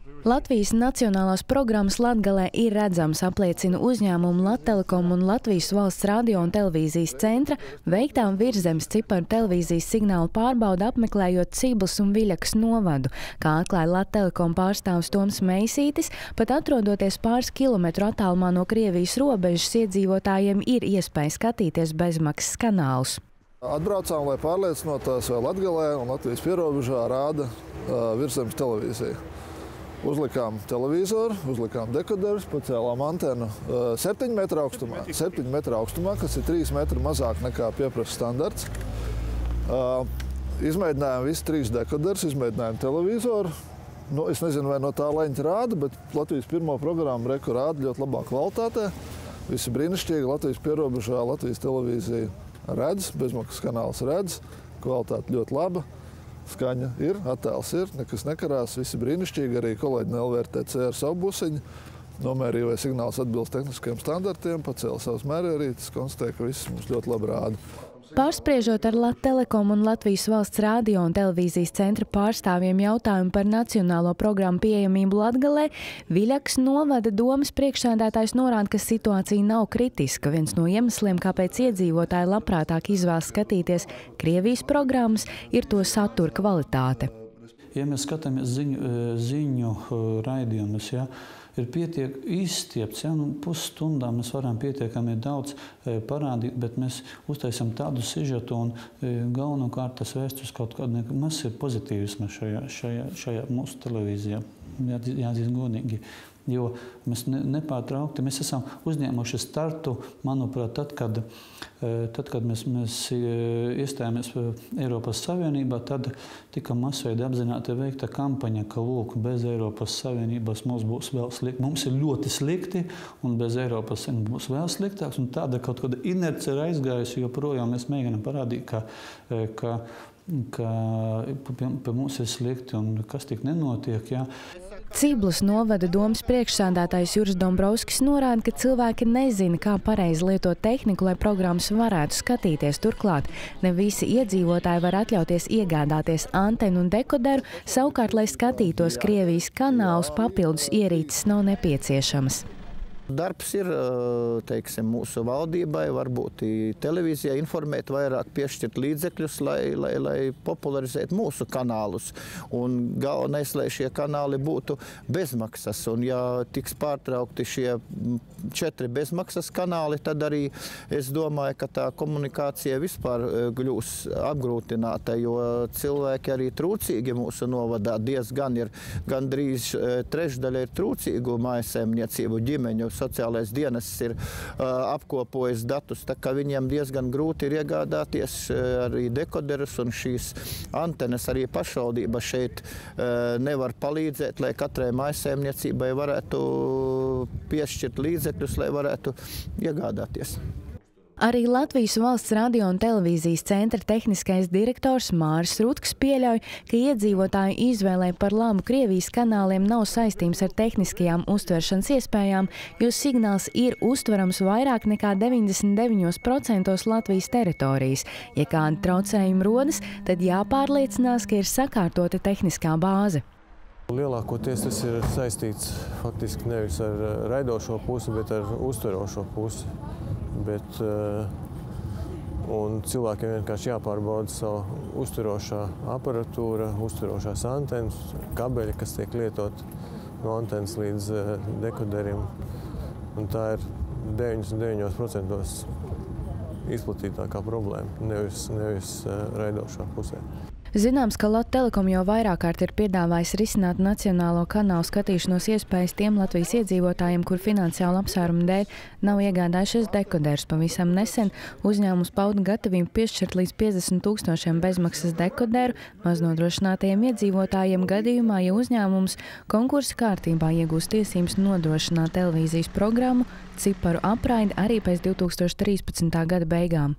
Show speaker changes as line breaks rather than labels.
Latvijas nacionālās programmas Latgalē ir redzams, apliecina uzņēmumu Lattelekom un Latvijas valsts radio un televīzijas centra veiktā virzemes ciparu televīzijas signālu pārbauda apmeklējot Ciblas un Viļakas novadu. Kā atklāja Lattelekom pārstāvis Toms Meisītis, pat atrodoties pāris kilometru attālumā no Krievijas robežas, iedzīvotājiem ir iespēja skatīties bezmaksas kanālus.
Atbraucām, lai pārliecinotos, vai Latgalē un Latvijas pierobežā rāda virzemes televīzija. Uzlikām televizoru, uzlikām dekoderus, pacēlām antenu 7 metru augstumā. 7 metru augstumā, kas ir 3 metri mazāk nekā pieprasa standarts. Izmēģinājām visu 3 dekoderus, izmēģinājām televizoru. Es nezinu, vai no tā leņķa rāda, bet Latvijas pirmo programmu reku rāda ļoti labā kvalitātē. Visi brīnišķīgi, Latvijas pierobežā Latvijas televīzija redz, bezmaksas kanāls redz, kvalitāte ļoti laba. Skaņa ir, attēls ir, nekas nekarās, visi brīnišķīgi, arī kolēģi no LVRTC ar savu busiņu. Nomērīja, vai signāls atbilst tehniskajiem standartiem, pacēla savus mērierītes, konstatēja, ka viss mums ļoti labi rāda.
Pārspriežot ar Lattelekom un Latvijas valsts radio un televīzijas centra pārstāvjiem jautājumu par nacionālo programmu pieejamību Latgalē, Viļakas novada domes priekšsēdētājs norāda, ka situācija nav kritiska. Viens no iemesliem, kāpēc iedzīvotāji labprātāk izvēlas skatīties Krievijas programmas, ir to satura kvalitāte.
Ja mēs skatāmies ziņu raidījumus, ir pietiekami izstiepts, pusstundā mēs varam pietiekami daudz parādīt, bet mēs uztaisam tādu sižetu un galvenokārt tas vērst uz kaut kādu maz ir pozitīvismu šajā mūsu televīzijā, jāatzīst godīgi. Jo mēs nepārtraukti, mēs esam uzņēmuši startu, manuprāt, tad, kad mēs iestājāmies Eiropas Savienībā, tad tika masveida apzināti veikta kampaņa, ka lūk, bez Eiropas Savienības mums būs vēl slikti. Mums ir ļoti slikti, un bez Eiropas Savienības būs vēl sliktāks, un tāda kaut kāda inerce ir aizgājusi, joprojām mēs mēģinām parādīt, ka pie mums ir slikti un kas tik nenotiek.
Ciblas novada domes priekšsēdētājs Juris Dombrovskis norāda, ka cilvēki nezina, kā pareizi lietot tehniku, lai programmas varētu skatīties. Turklāt ne visi iedzīvotāji var atļauties iegādāties antenu un dekoderu, savukārt, lai skatītos Krievijas kanālus, papildus ierīces nav nepieciešamas.
Darbs ir, teiksim, mūsu valdībai, varbūt televīzijai informēt vairāk, piešķirt līdzekļus, lai popularizētu mūsu kanālus. Un galvenais, lai šie kanāli būtu bezmaksas. Un ja tiks pārtraukti šie 4 bezmaksas kanāli, tad arī es domāju, ka tā komunikācija vispār kļūs apgrūtināta, jo cilvēki arī trūcīgi mūsu novadā diezgan ir, gandrīz trešdaļa ir trūcīgu mājasēmniecību ģimeņu. Sociālais dienests ir apkopojis datus, tā kā viņiem diezgan grūti ir iegādāties arī dekoderus un šīs antenas. Arī pašvaldība šeit nevar palīdzēt, lai katrai mājasēmniecībai varētu piešķirt līdzekļus, lai varētu iegādāties.
Arī Latvijas valsts radio un televīzijas centra tehniskais direktors Māris Rutks pieļauj, ka iedzīvotāju izvēlē par labu Krievijas kanāliem nav saistīts ar tehniskajām uztveršanas iespējām, jo signāls ir uztverams vairāk nekā 99% Latvijas teritorijas. Ja kādi traucējumi rodas, tad jāpārliecinās, ka ir sakārtota tehniskā bāze.
Lielākoties tas ir saistīts faktiski nevis ar raidošo pusi, bet ar uztverošo pusi. Un cilvēkiem vienkārši jāpārbauda savu uztverošā aparatūra, uztverošās antenas, kabeļi, kas tiek lietot no antenas līdz dekoderim. Un tā ir 99% izplatītākā problēma, nevis raidošā pusē.
Zināms, ka Lattelekom jau vairāk kārt ir piedāvājis risināt nacionālo kanālu skatīšanos iespējas tiem Latvijas iedzīvotājiem, kur finansiālu apsvērumu dēļ nav iegādājušies dekoderus. Pavisam nesen uzņēmums pauda gatavību piešķirt līdz 50,000 bezmaksas dekoderu maznodrošinātajiem iedzīvotājiem gadījumā, ja uzņēmums konkursa kārtībā iegūs tiesības nodrošināt televīzijas programmu ciparu apraidi arī pēc 2013. gada beigām.